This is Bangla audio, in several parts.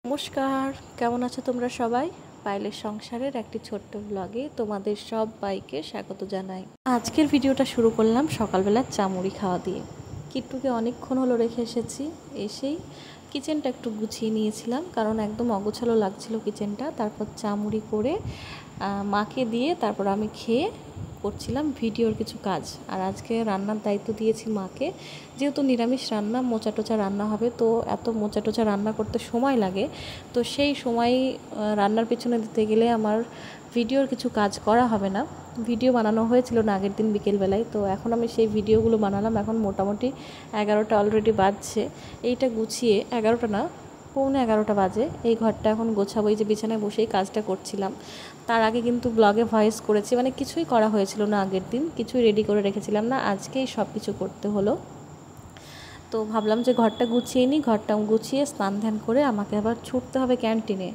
নমস্কার, কেমন আছো তোমরা সবাই? পায়েলের সংসারের একটি ছোট্ট ব্লগে তোমাদের সবাইকে স্বাগত জানাই। আজকের ভিডিওটা শুরু করলাম সকালবেলা চা মুড়ি খাওয়া দিয়ে। কিট্টুকে অনেকক্ষণ হলো রেখে এসেছি, এসেই কিচেনটা একটু গুছিয়ে নিয়েছিলাম, কারণ একদম অগোছালো লাগছিল কিচেনটা। তারপর চা মুড়ি করে মাকে দিয়ে তারপর আমি খেয়ে করছিলাম ভিডিওর কিছু কাজ। আর আজকে রান্নার দায়িত্ব দিয়েছি মাকে, যেহেতু নিরামিষ রান্না, মোচা টোচা রান্না হবে, তো এত মোচা টোচা রান্না করতে সময় লাগে। তো সেই সময় রান্নার পিছনে দিতে গেলে আমার ভিডিওর কিছু কাজ করা হবে না। ভিডিও বানানো হয়েছিল না আগের দিন বিকেলবেলায়, তো এখন আমি সেই ভিডিওগুলো বানালাম। এখন মোটামুটি 11টা অলরেডি বাজছে। এইটা গুছিয়ে 11টা না, পৌনে 11টা বাজে। এই ঘরটা এখন গোছাবো, এই যে বিছানায় বসেই কাজটা করছিলাম। তার আগে কিন্তু ব্লগে ভয়েস করেছি, মানে কিছুই করা হয়েছিল না আগের দিন, কিছুই রেডি করে রেখেছিলাম না, আজকেই সব কিছু করতে হলো। তো ভাবলাম যে ঘরটা গুছিয়ে নিই, ঘরটা গুছিয়ে স্নান ধ্যান করে আমাকে আবার ছুটতে হবে ক্যান্টিনে।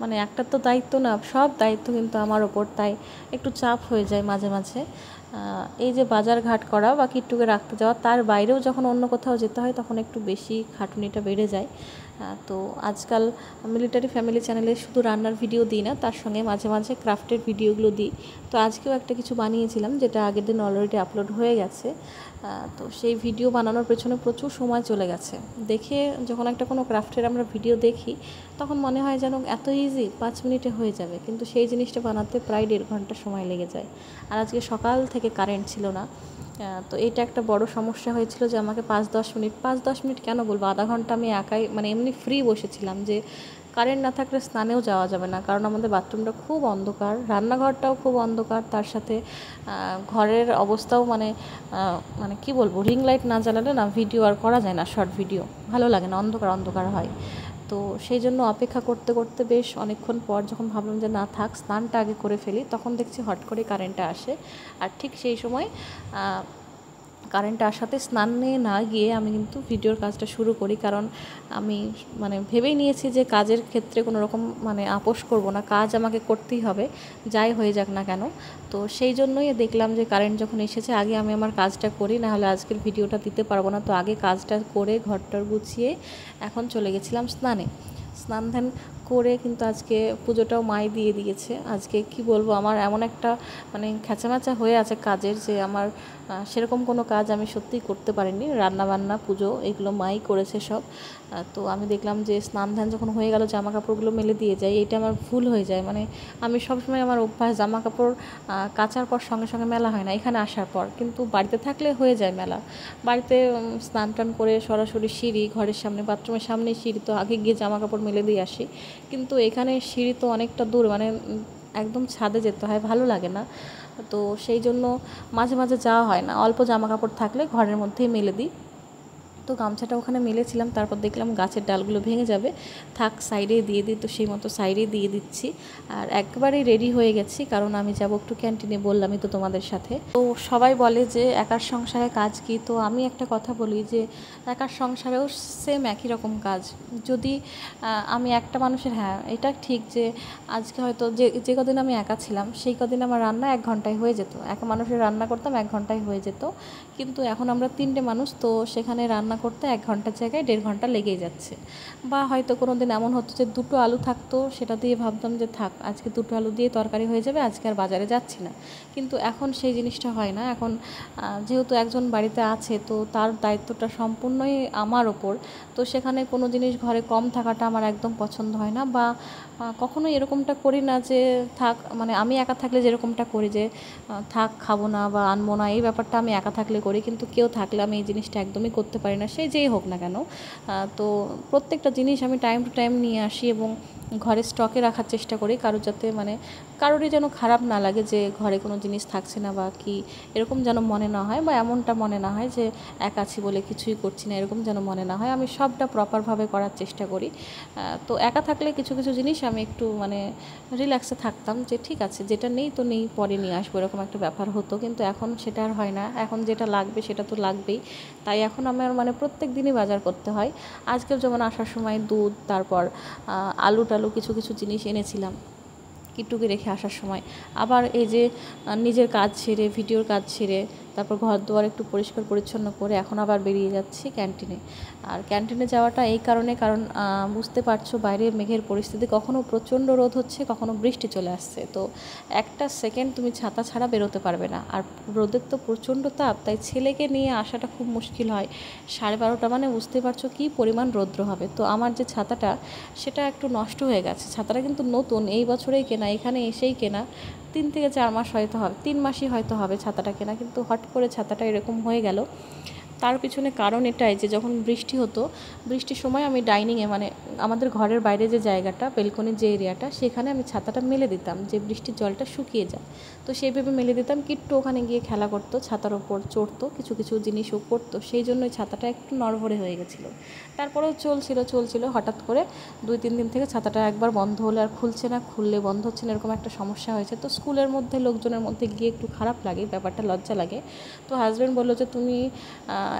মানে একটা তো দায়িত্ব না, সব দায়িত্ব কিন্তু আমার ওপর, তাই একটু চাপ হয়ে যায় মাঝে মাঝে। এই যে বাজার ঘাট করা বা কিট্টুকে রাখতে যাওয়া, তার বাইরেও যখন অন্য কোথাও যেতে হয় তখন একটু বেশি খাটুনিটা বেড়ে যায়। তো আজকাল মিলিটারি ফ্যামিলি চ্যানেলে শুধু রান্নার ভিডিও দিই না, তার সঙ্গে মাঝে মাঝে ক্রাফটের ভিডিওগুলো দিই। তো আজকেও একটা কিছু বানিয়েছিলাম, যেটা আগের দিন অলরেডি আপলোড হয়ে গেছে। তো সেই ভিডিও বানানোর পেছনে প্রচুর সময় চলে গেছে। দেখে যখন একটা কোনো ক্রাফটের আমরা ভিডিও দেখি, তখন মনে হয় যেন এত ইজি, 5 মিনিটে হয়ে যাবে, কিন্তু সেই জিনিসটা বানাতে প্রায় 1.5 ঘন্টা সময় লেগে যায়। আর আজকে সকাল থেকে কারেন্ট ছিল না। তো এইটা একটা বড় সমস্যা হয়েছিল যে আমাকে 5-10 মিনিট কেন বলবো, আধা ঘন্টা আমি একাই মানে এমনি ফ্রি বসেছিলাম, যে কারেন্ট না থাকলে স্নানেও যাওয়া যাবে না, কারণ আমাদের বাথরুমটা খুব অন্ধকার, রান্নাঘরটাও খুব অন্ধকার, তার সাথে ঘরের অবস্থাও মানে মানে কি বলবো, রিং লাইট না জ্বালালে না ভিডিও আর করা যায় না, শর্ট ভিডিও ভালো লাগে না, অন্ধকার অন্ধকার হয়। তো সেই জন্য অপেক্ষা করতে করতে বেশ অনেকক্ষণ পর যখন ভাবলাম যে না থাক, স্নানটা আগে করে ফেলি, তখন দেখছি হট করে কারেন্টটা আসে। আর ঠিক সেই সময় কারেন্ট আসাতে স্নানে না গিয়ে আমি কিন্তু ভিডিওর কাজটা শুরু করি, কারণ আমি মানে ভেবেই নিয়েছি যে কাজের ক্ষেত্রে কোনো রকম মানে আপোষ করব না, কাজ আমাকে করতেই হবে, যাই হয়ে যাক না কেন। তো সেই জন্যই দেখলাম যে কারেন্ট যখন এসেছে, আগে আমি আমার কাজটা করি, নাহলে আজকের ভিডিওটা দিতে পারবো না। তো আগে কাজটা করে ঘরটার গুছিয়ে এখন চলে গেছিলাম স্নানে। স্নান ধ্যান করে কিন্তু আজকে পুজোটাও মাই দিয়ে দিয়েছে। আজকে কি বলবো, আমার এমন একটা মানে খ্যাচাম্যাচা হয়ে আছে কাজের, যে আমার সেরকম কোনো কাজ আমি সত্যিই করতে পারিনি। রান্নাবান্না, পুজো, এগুলো মাই করেছে সব। তো আমি দেখলাম যে স্নান ধ্যান যখন হয়ে গেল, জামা কাপড়গুলো মেলে দিয়ে যাই, এটা আমার ভুল হয়ে যায়। মানে আমি সবসময় আমার অভ্যাস, জামা কাপড় কাচার পর সঙ্গে সঙ্গে মেলা হয় না, এখানে আসার পর, কিন্তু বাড়িতে থাকলে হয়ে যায় মেলা। বাড়িতে স্নান টান করে সরাসরি সিঁড়ি, ঘরের সামনে, বাথরুমের সামনে সিঁড়ি, তো আগে গিয়ে জামা কাপড় মেলে দিয়ে আসি। কিন্তু এখানে সিঁড়ি তো অনেকটা দূর, মানে একদম ছাদে যেতে হয়, ভালো লাগে না। তো সেই জন্য মাঝে মাঝে যাওয়া হয় না, অল্প জামা কাপড় থাকলে ঘরের মধ্যেই মেলে দিই। তো গামছাটা ওখানে মেলেছিলাম, তারপর দেখলাম গাছের ডালগুলো ভেঙে যাবে, থাক সাইডে দিয়ে দিই, তো সেই মতো সাইডে দিয়ে দিচ্ছি। আর একবারেই রেডি হয়ে গেছি, কারণ আমি যাব একটু ক্যান্টিনে, বললামই তো তোমাদের সাথে। তো সবাই বলে যে একার সংসারে কাজ কি, তো আমি একটা কথা বলি যে একার সংসারেও সেম একই রকম কাজ। যদি আমি একটা মানুষের, হ্যাঁ এটা ঠিক যে আজকে হয়তো যে কদিন আমি একা ছিলাম, সেই কদিন আমার রান্না 1 ঘন্টায় হয়ে যেত, একা মানুষের রান্না করতাম 1 ঘন্টায় হয়ে যেত। কিন্তু এখন আমরা 3টে মানুষ, তো সেখানে রান্না করতে 1 ঘন্টার জায়গায় 1.5 ঘন্টা লেগেই যাচ্ছে। বা হয়তো কোনো দিন এমন হতো যে 2টো আলু থাকতো, সেটা দিয়ে ভাবতাম যে থাক আজকে 2টো আলু দিয়ে তরকারি হয়ে যাবে, আজকে আর বাজারে যাচ্ছি না। কিন্তু এখন সেই জিনিসটা হয় না। এখন যেহেতু একজন বাড়িতে আছে, তো তার দায়িত্বটা সম্পূর্ণই আমার ওপর। তো সেখানে কোনো জিনিস ঘরে কম থাকাটা আমার একদম পছন্দ হয় না, বা কখনোই এরকমটা করি না যে থাক, মানে আমি একা থাকলে যেরকমটা করি যে থাক খাবো না বা আনবো না, এই ব্যাপারটা আমি একা থাকলে করি, কিন্তু কেউ থাকলে আমি এই জিনিসটা একদমই করতে পারি না, সে যেই হোক না কেন। তো প্রত্যেকটা জিনিস আমি টাইম টু টাইম নিয়ে আসি এবং ঘরে স্টকে রাখার চেষ্টা করি, কারোর যাতে মানে কারোরই যেন খারাপ না লাগে যে ঘরে কোনো জিনিস থাকছে না বা কি, এরকম যেন মনে না হয়, বা এমনটা মনে না হয় যে একা আছি বলে কিছুই করছি না, এরকম যেন মনে না হয়। আমি সবটা প্রপারভাবে করার চেষ্টা করি। তো একা থাকলে কিছু কিছু জিনিস আমি একটু মানে রিল্যাক্সে থাকতাম, যে ঠিক আছে যেটা নেই তো নেই, পরে নিয়ে আসবো, এরকম একটা ব্যাপার হতো। কিন্তু এখন সেটা আর হয় না, এখন যেটা লাগবে সেটা তো লাগবেই। তাই এখন আমার মানে প্রত্যেক দিনই বাজার করতে হয়। আজকেও যেমন আসার সময় দুধ, তারপর আলু টালু কিছু কিছু জিনিস এনেছিলাম কিট্টুকে রেখে আসার সময়। আবার এই যে নিজের কাজ ছেড়ে, ভিডিওর কাজ ছেড়ে, তারপর ঘর দুয়ার একটু পরিষ্কার পরিচ্ছন্ন করে এখন আবার বেরিয়ে যাচ্ছি ক্যান্টিনে। আর ক্যান্টিনে যাওয়াটা এই কারণে, কারণ বুঝতে পারছো বাইরে মেঘের পরিস্থিতি, কখনো প্রচণ্ড রোদ হচ্ছে, কখনো বৃষ্টি চলে আসছে। তো একটা সেকেন্ড তুমি ছাতা ছাড়া বেরোতে পারবে না। আর রোদের তো প্রচণ্ড তাপ, তাই ছেলেকে নিয়ে আসাটা খুব মুশকিল হয়। 12:30 মানে বুঝতে পারছো কী পরিমাণ রৌদ্র হবে। তো আমার যে ছাতাটা সেটা একটু নষ্ট হয়ে গেছে। ছাতাটা কিন্তু নতুন, এই বছরেই কেনা, এখানে এসেই কেনা। 3 থেকে 4 মাস হয়তো হবে, 3 মাসই হয়তো হবে ছাতাটা কেনা, কিন্তু হট করে ছাতাটা এরকম হয়ে গেল। তার পিছনে কারণ এটাই যে যখন বৃষ্টি হতো, বৃষ্টির সময় আমি ডাইনিংয়ে, মানে আমাদের ঘরের বাইরে যে জায়গাটা, বেলকনির যে এরিয়াটা, সেখানে আমি ছাতাটা মেলে দিতাম যে বৃষ্টির জলটা শুকিয়ে যায়। তো সেইভাবে মেলে দিতাম। কিট্টু ওখানে গিয়ে খেলা করতো, ছাতার ওপর চড়তো, কিছু কিছু জিনিসও করতো, সেই জন্যই ছাতাটা একটু নড়বড়ে হয়ে গেছিলো। তারপরেও চলছিল। হঠাৎ করে 2-3 দিন থেকে ছাতাটা একবার বন্ধ হলে আর খুলছে না, খুললে বন্ধ হচ্ছে না, এরকম একটা সমস্যা হয়েছে। তো স্কুলের মধ্যে লোকজনের মধ্যে গিয়ে একটু খারাপ লাগে, ব্যাপারটা লজ্জা লাগে। তো হাজব্যান্ড বললো যে তুমি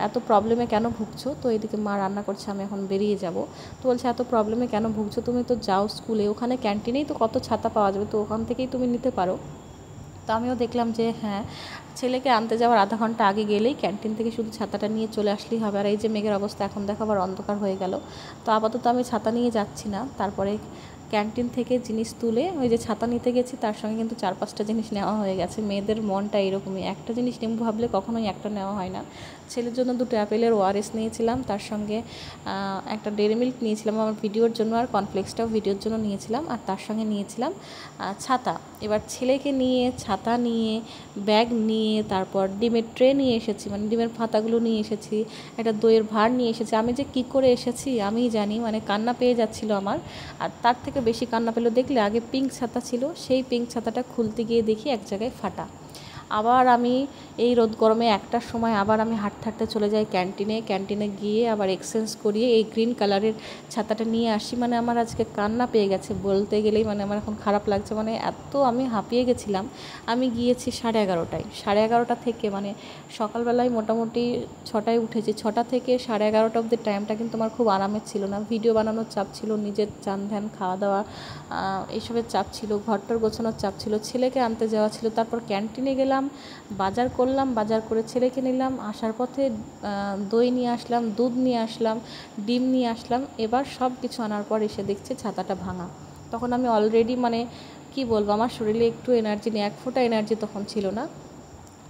এত প্রবলেমে কেন ভুগছো। তো এদিকে মা রান্না করছে, আমি এখন বেরিয়ে যাব। তো বলছে এত প্রবলেমে কেন ভুগছো, তুমি তো যাও স্কুলে, ওখানে ক্যান্টিনেই তো কত ছাতা পাওয়া যাবে, তো ওখান থেকেই তুমি নিতে পারো। তো আমিও দেখলাম যে হ্যাঁ, ছেলেকে আনতে যাওয়ার আধা ঘন্টা আগে গেলেই ক্যান্টিন থেকে শুধু ছাতাটা নিয়ে চলে আসলেই হবে। আর এই যে মেঘের অবস্থা, এখন দেখো আবার অন্ধকার হয়ে গেল। তো আপাতত আমি ছাতা নিয়ে যাচ্ছি না। তারপরে ক্যান্টিন থেকে জিনিস তুলে ওই যে ছাতা নিতে গেছি, তার সঙ্গে কিন্তু 4-5টা জিনিস নেওয়া হয়ে গেছে। মেয়েদের মনটা এরকমই, একটা জিনিস নেব ভাবলে কখনোই একটা নেওয়া হয় না। ছেলের জন্য 2 অ্যাপেলের ওআরএস নিয়েছিলাম, তার সঙ্গে একটা ডেইরি মিল্ক নিয়েছিলাম আমার ভিডিওর জন্য, আর কর্নফ্লেক্সটাও ভিডিওর জন্য নিয়েছিলাম, আর তার সঙ্গে নিয়েছিলাম ছাতা। এবার ছেলেকে নিয়ে, ছাতা নিয়ে, ব্যাগ নিয়ে, তারপর ডিমের ট্রে নিয়ে এসেছি, মানে ডিমের পাতাগুলো নিয়ে এসেছি, একটা দইয়ের ভাঁড় নিয়ে এসেছি। আমি যে কী করে এসেছি আমিই জানি, মানে কান্না পেয়ে যাচ্ছিল আমার। আর তার থেকে বেশি কান্না পেলো দেখলে, আগে পিঙ্ক ছাতা ছিল, সেই পিঙ্ক ছাতাটা খুলতে গিয়ে দেখি এক জায়গায় ফাটা। আবার আমি এই রোদ গরমে 1টার সময় আবার আমি হাঁটতে চলে যাই ক্যান্টিনে গিয়ে আবার এক্সচেঞ্জ করিয়ে এই গ্রিন কালারের ছাতাটা নিয়ে আসি। মানে আমার আজকে কান্না পেয়ে গেছে বলতে গেলেই, মানে আমার এখন খারাপ লাগছে, মানে এত আমি হাঁপিয়ে গেছিলাম। আমি গিয়েছি 11:30টায়, 11:30টা থেকে, মানে সকালবেলায় মোটামুটি 6টায় উঠেছি, 6টা থেকে 11:30টা অবধি টাইমটা কিন্তু আমার খুব আরামের ছিল না। ভিডিও বানানোর চাপ ছিল, নিজের চান ধ্যান খাওয়া দাওয়া এইসবের চাপ ছিল, ঘরটার গোছানোর চাপ ছিল, ছেলেকে আনতে যাওয়া ছিল, তারপর ক্যান্টিনে গেলাম, বাজার করলাম, বাজার করে ছেলেকে নিলাম, আসার পথে দই নিয়ে আসলাম, দুধ নিয়ে আসলাম, ডিম নিয়ে আসলাম। এবার সব কিছু আনার পর এসে দেখছি ছাতাটা ভাঙা। তখন আমি অলরেডি, মানে কি বলবো, আমার শরীরে একটু এনার্জি নেই, 1 ফোঁটা এনার্জি তখন ছিল না।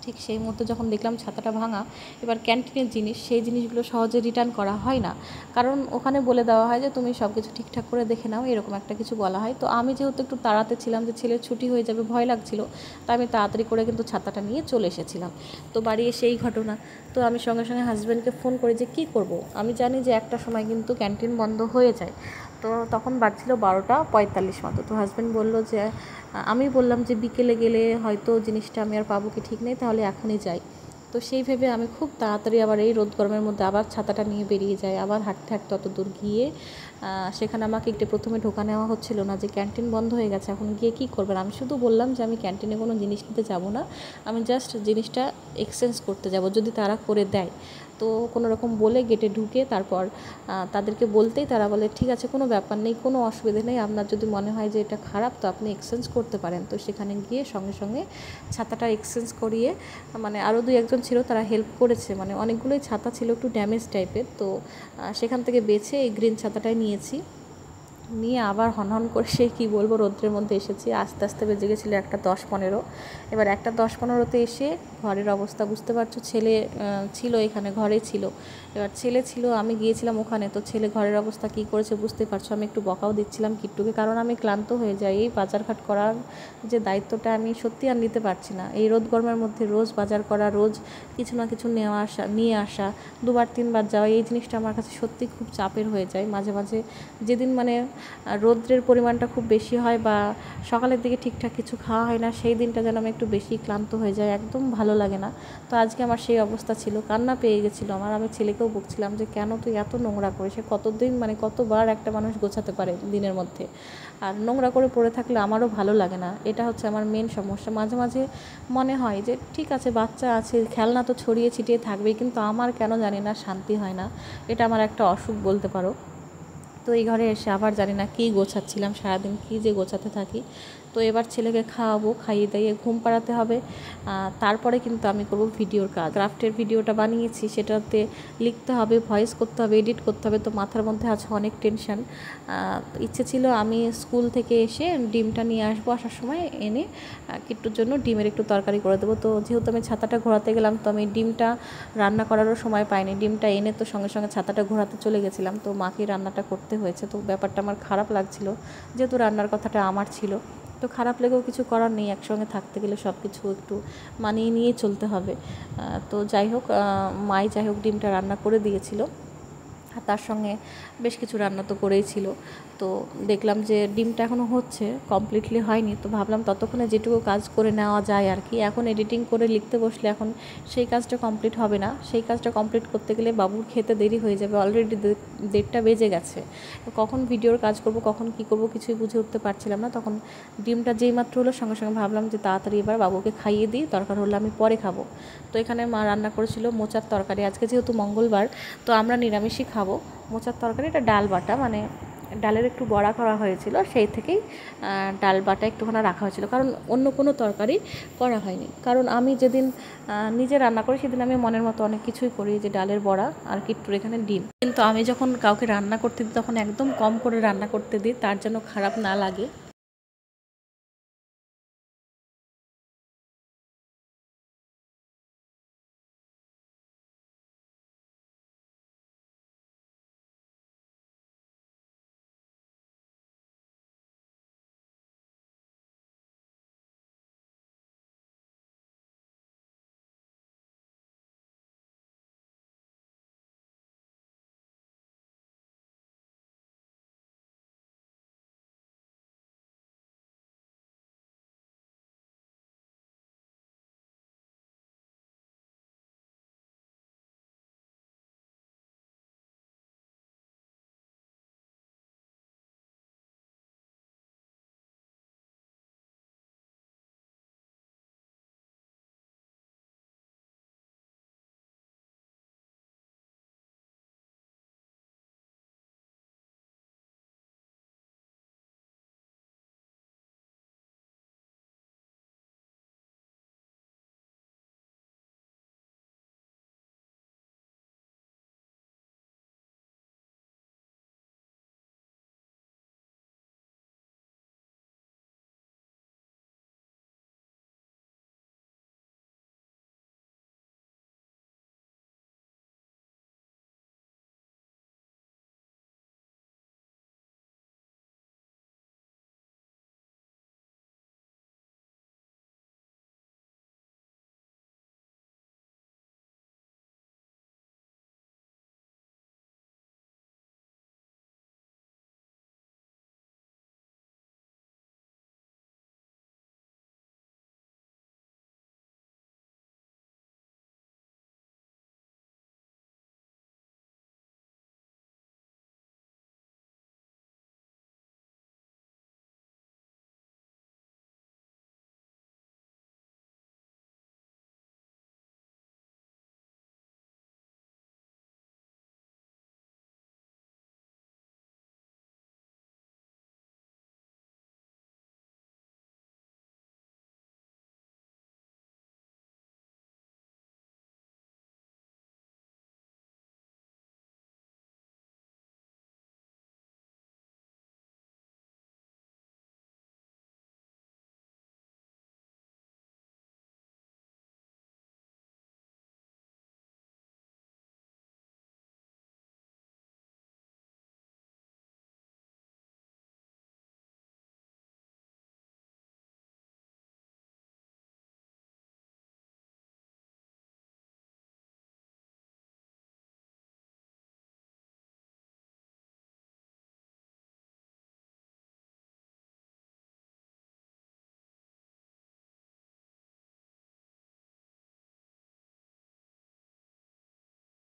ঠিক সেই মুহূর্তে যখন দেখলাম ছাতাটা ভাঙা, এবার ক্যান্টিনের জিনিস, সেই জিনিসগুলো সহজে রিটার্ন করা হয় না, কারণ ওখানে বলে দেওয়া হয় যে তুমি সব কিছু ঠিকঠাক করে দেখে নাও, এরকম একটা কিছু বলা হয়। তো আমি যেহেতু একটু তাড়াতে ছিলাম যে ছেলের ছুটি হয়ে যাবে, ভয় লাগছিল, তাই আমি তাড়াতাড়ি করে কিন্তু ছাতাটা নিয়ে চলে এসেছিলাম। তো বাড়ি এসে এই ঘটনা। তো আমি সঙ্গে সঙ্গে হাজব্যান্ডকে ফোন করি যে কী করব। আমি জানি যে একটা সময় কিন্তু ক্যান্টিন বন্ধ হয়ে যায়। তো তখন বাজছিল 12:45 মতো। তো হাজব্যান্ড বললো যে, আমি বললাম যে বিকেলে গেলে হয়তো জিনিসটা আমি আর পাবো কি ঠিক নেই, তাহলে এখনই যাই। তো সেই ভেবে আমি খুব তাড়াতাড়ি আবার এই রোদ গরমের মধ্যে আবার ছাতাটা নিয়ে বেরিয়ে যাই। আবার হাঁটতে অত দূর গিয়ে সেখানে আমাকে একটু প্রথমে ঢোকা নেওয়া হচ্ছিল না, যে ক্যান্টিন বন্ধ হয়ে গেছে, এখন গিয়ে কী করবেন। আমি শুধু বললাম যে আমি ক্যান্টিনে কোনো জিনিস নিতে যাব না, আমি জাস্ট জিনিসটা এক্সচেঞ্জ করতে যাব, যদি তারা করে দেয়। তো কোনো রকম বলে গেটে ঢুকে তারপর তাদেরকে বলতেই তারা বলে ঠিক আছে, কোনো ব্যাপার নেই, কোনো অসুবিধা নেই, আপনার যদি মনে হয় যে এটা খারাপ তো আপনি এক্সচেঞ্জ করতে পারেন। তো সেখানে গিয়ে সঙ্গে সঙ্গে ছাতাটা এক্সচেঞ্জ করিয়ে, মানে আরও 2-1জন ছিল, তারা হেল্প করেছে, মানে অনেকগুলোই ছাতা ছিল একটু ড্যামেজ টাইপের। তো সেখান থেকে বেছে এই গ্রিন ছাতাটাই নিয়েছি। নিয়ে আবার হনহন করে সে কী বলবো, রৌদ্রের মধ্যে এসেছি। আস্তে আস্তে বেজে গেছিলো 1:10-15। এবার 1:10-15-তে এসে ঘরের অবস্থা বুঝতে পারছো, ছেলে ছিল এখানে, ঘরে ছিল। এবার ছেলে ছিল, আমি গিয়েছিলাম ওখানে, তো ছেলে ঘরের অবস্থা কী করেছে বুঝতে পারছো। আমি একটু বকাও দিচ্ছিলাম কিট্টুকে, কারণ আমি ক্লান্ত হয়ে যাই। এই বাজারঘাট করার যে দায়িত্বটা আমি সত্যি আর নিতে পারছি না। এই রোদ গরমের মধ্যে রোজ বাজার করা, রোজ কিছু না কিছু নিয়ে আসা, 2-3বার যাওয়া, এই জিনিসটা আমার কাছে সত্যি খুব চাপের হয়ে যায়। মাঝে মাঝে যেদিন মানে রৌদ্রের পরিমাণটা খুব বেশি হয় বা সকালের দিকে ঠিকঠাক কিছু খাওয়া হয় না, সেই দিনটা যেন আমি একটু বেশি ক্লান্ত হয়ে যাই, একদম ভালো লাগে না। তো আজকে আমার সেই অবস্থা ছিল, কান্না পেয়ে গেছিলো আমার। আমি ছেলেকেও বকছিলাম যে কেন তুই এত নোংরা করিস, কতদিন, মানে কতবার একটা মানুষ গোছাতে পারে দিনের মধ্যে, আর নোংরা করে পড়ে থাকলে আমারও ভালো লাগে না। এটা হচ্ছে আমার মেন সমস্যা। মাঝে মাঝে মনে হয় যে ঠিক আছে, বাচ্চা আছে, খেলনা তো ছড়িয়ে ছিটিয়ে থাকবেই, কিন্তু আমার কেন জানি না শান্তি হয় না। এটা আমার একটা অসুখ বলতে পারো। তো এই ঘরে এসে আবার জানি না কী গোছাচ্ছিলাম, সারাদিন কী যে গোছাতে থাকি। তো এবার ছেলেকে খাওয়াবো, খাইয়ে দাইয়ে ঘুম পাড়াতে হবে, তারপরে কিন্তু আমি করব ভিডিওর কাজ। ক্রাফটের ভিডিওটা বানিয়েছি, সেটাতে লিখতে হবে, ভয়েস করতে হবে, এডিট করতে হবে, তো মাথার মধ্যে আছে অনেক টেনশন। ইচ্ছে ছিল আমি স্কুল থেকে এসে ডিমটা নিয়ে আসবো, আসার সময় এনে কিট্টুর জন্য ডিমের একটু তরকারি করে দেবো। তো যেহেতু আমি ছাতাটা ঘোরাতে গেলাম, তো আমি ডিমটা রান্না করারও সময় পাইনি। ডিমটা এনে তো সঙ্গে সঙ্গে ছাতাটা ঘোরাতে চলে গেছিলাম, তো মাকে রান্নাটা করতে হয়েছে। তো ব্যাপারটা আমার খারাপ লাগছিল, যেহেতু রান্নার কথাটা আমার ছিল। তো খারাপ লেগেও কিছু করার নেই, একসঙ্গে থাকতে গেলে সব কিছু একটু মানিয়ে নিয়ে চলতে হবে। তো যাই হোক, মাই যাই হোক ডিমটা রান্না করে দিয়েছিল, আর তার সঙ্গে বেশ কিছু রান্না তো করেই ছিল। তো দেখলাম যে ডিমটা এখনও হচ্ছে, কমপ্লিটলি হয়নি। তো ভাবলাম ততক্ষণে যেটুকু কাজ করে নেওয়া যায় আর কি। এখন এডিটিং করে লিখতে বসলে এখন সেই কাজটা কমপ্লিট হবে না। সেই কাজটা কমপ্লিট করতে গেলে বাবুর খেতে দেরি হয়ে যাবে, অলরেডি 1:30 বেজে গেছে। কখন ভিডিওর কাজ করব, কখন কি করব কিছুই বুঝে উঠতে পারছিলাম না। তখন ডিমটা যেই মাত্র হলো, সঙ্গে সঙ্গে ভাবলাম যে তাড়াতাড়ি এবার বাবুকে খাইয়ে দিই, দরকার হলে আমি পরে খাবো। তো এখানে মা রান্না করেছিল মোচার তরকারি। আজকে যেহেতু মঙ্গলবার, তো আমরা নিরামিষই খাবো। মোচার তরকারি, এটা ডাল বাটা, মানে ডালের একটু বড়া করা হয়েছিল, সেই থেকেই ডাল বাটা একটুখানি রাখা হয়েছিল, কারণ অন্য কোনো তরকারি করা হয়নি। কারণ আমি যেদিন নিজে রান্না করি সেদিন আমি মনের মতো অনেক কিছুই করি, যে ডালের বড়া আর কিট্টুর এখানে ডিম। কিন্তু আমি যখন কাউকে রান্না করতে দিই তখন একদম কম করে রান্না করতে দিই, তার যেন খারাপ না লাগে।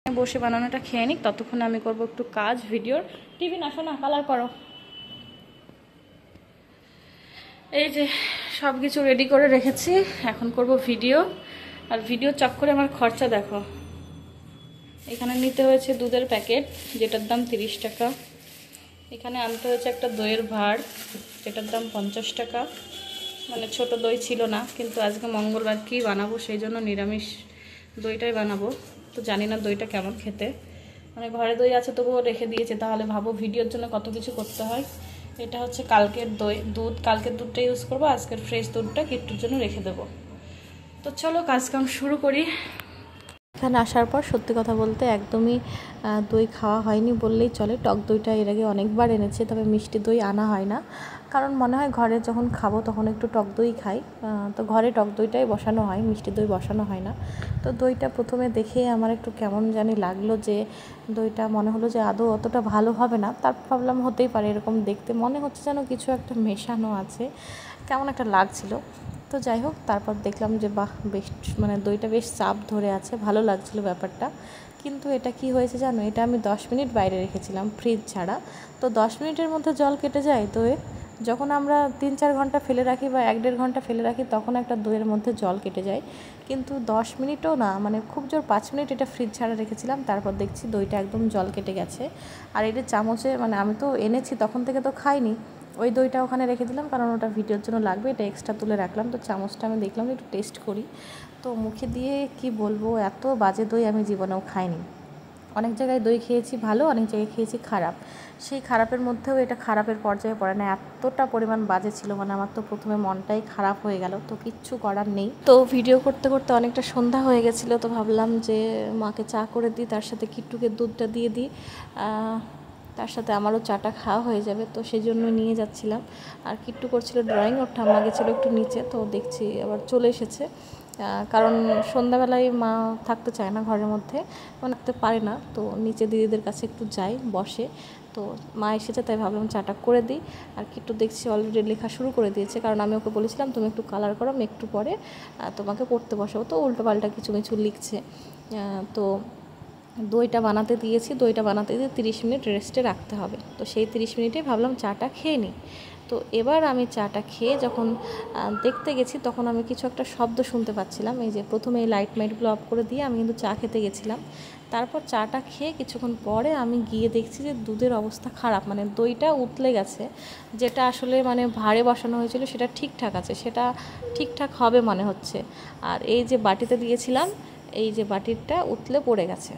বসে বানানোটা খেয়ে নিক, ততক্ষণ আমি করব একটু কাজ ভিডিওর। টিভি না, শোনা, কালার করো। এই যে সব কিছু রেডি করে রেখেছি, এখন করব ভিডিও। আর ভিডিও চক্করে আমার খরচা দেখো। এখানে নিতে হয়েছে দুধের প্যাকেট, যেটার দাম 30 টাকা। এখানে আনতে হয়েছে একটা দইয়ের ভাঁড়, যেটার দাম 50 টাকা। মানে ছোট দই ছিল না, কিন্তু আজকে মঙ্গলবার কী বানাবো, সেই জন্য নিরামিষ দইটাই বানাবো। তো জানি না দইটা কেমন খেতে, মানে ঘরে দই আছে তবুও রেখে দিয়েছে, তাহলে ভাবো ভিডিওর জন্য কত কিছু করতে হয়। এটা হচ্ছে কালকের দুধ, কালকের দুধটা ইউজ করবো, আজকের ফ্রেশ দুধটা কিট্টুর জন্য রেখে দেবো। তো চলো কাজকাম শুরু করি। এখানে আসার পর সত্যি কথা বলতে একদমই দই খাওয়া হয়নি বললেই চলে। টক দইটা এর আগে অনেকবার এনেছে, তবে মিষ্টি দই আনা হয় না, কারণ মনে হয় ঘরে যখন খাবো তখন একটু টক দই খাই। তো ঘরে টক দইটাই বসানো হয়, মিষ্টি দই বসানো হয় না। তো দইটা প্রথমে দেখে আমার একটু কেমন জানি লাগলো, যে দইটা মনে হলো যে আদৌ অতটা ভালো হবে না। তারপর ভাবলাম হতেই পারে, এরকম দেখতে মনে হচ্ছে যেন কিছু একটা মেশানো আছে, কেমন একটা লাগছিল। তো যাই হোক, তারপর দেখলাম যে বাহ, বেশ মানে দইটা বেশ চাপ ধরে আছে, ভালো লাগছিল ব্যাপারটা। কিন্তু এটা কি হয়েছে জানো, এটা আমি 10 মিনিট বাইরে রেখেছিলাম ফ্রিজ ছাড়া। তো 10 মিনিটের মধ্যে জল কেটে যায় দইয়ে। যখন আমরা 3-4 ঘন্টা ফেলে রাখি বা 1-1.5 ঘন্টা ফেলে রাখি, তখন একটা দইয়ের মধ্যে জল কেটে যায়। কিন্তু 10 মিনিটও না, মানে খুব জোর 5 মিনিট এটা ফ্রিজ ছাড়া রেখেছিলাম, তারপর দেখছি দইটা একদম জল কেটে গেছে। আর এটা চামচে, মানে আমি তো এনেছি তখন থেকে তো খাইনি, ওই দইটা ওখানে রেখে দিলাম, কারণ ওটা ভিডিওর জন্য লাগবে, এটা এক্সট্রা তুলে রাখলাম। তো চামচটা আমি দেখলাম একটু টেস্ট করি, তো মুখে দিয়ে কি বলবো, এত বাজে দই আমি জীবনেও খাইনি। অনেক জায়গায় দই খেয়েছি ভালো, অনেক জায়গায় খেয়েছি খারাপ। সেই খারাপের মধ্যেও এটা খারাপের পর্যায়ে পড়ে না, এতটা পরিমাণ বাজে ছিল, মানে আমার তো প্রথমে মনটাই খারাপ হয়ে গেল। তো কিচ্ছু করার নেই। তো ভিডিও করতে করতে অনেকটা সন্ধ্যা হয়ে গেছিলো, তো ভাবলাম যে মাকে চা করে দিই, তার সাথে কিট্টুকে দুধটা দিয়ে দিই, তার সাথে আমারও চাটা খাওয়া হয়ে যাবে। তো সেই জন্য নিয়ে যাচ্ছিলাম। আর কিট্টু করছিল ড্রয়িং, ওর ঠাম্মা গেছিলো একটু নিচে, তো দেখছি আবার চলে এসেছে। কারণ সন্ধ্যাবেলায় মা থাকতে চায় না ঘরের মধ্যে, থাকতে পারে না, তো নিচে দিদিদের কাছে একটু যাই, বসে। তো মা এসেছে, তাই ভাবলাম চাটা করে দিই। আর কিট্টু দেখছি অলরেডি লেখা শুরু করে দিয়েছে, কারণ আমি ওকে বলেছিলাম তুমি একটু কালার করো, আমি একটু পরে তোমাকে পড়তে বসাবো। তো উল্টোপাল্টা কিছু কিছু লিখছে। তো দইটা বানাতে দিয়েছি, দইটা বানাতে দিয়ে 30 মিনিট রেস্টে রাখতে হবে। তো সেই 30 মিনিটে ভাবলাম চাটা খেয়ে নিই। তো এবার আমি চাটা খেয়ে যখন দেখতে গেছি, তখন আমি কিছু একটা শব্দ শুনতে পাচ্ছিলাম। এই যে প্রথমে এই লাইট মাইটগুলো অফ করে দিয়ে আমি কিন্তু চা খেতে গেছিলাম। তারপর চাটা খেয়ে কিছুক্ষণ পরে আমি গিয়ে দেখছি যে দুধের অবস্থা খারাপ, মানে দইটা উতলে গেছে। যেটা আসলে মানে ভাঁড়ে বসানো হয়েছিল সেটা ঠিকঠাক আছে, সেটা ঠিকঠাক হবে মনে হচ্ছে। আর এই যে বাটিতে দিয়েছিলাম, এই যে বাটিরটা উতলে পড়ে গেছে।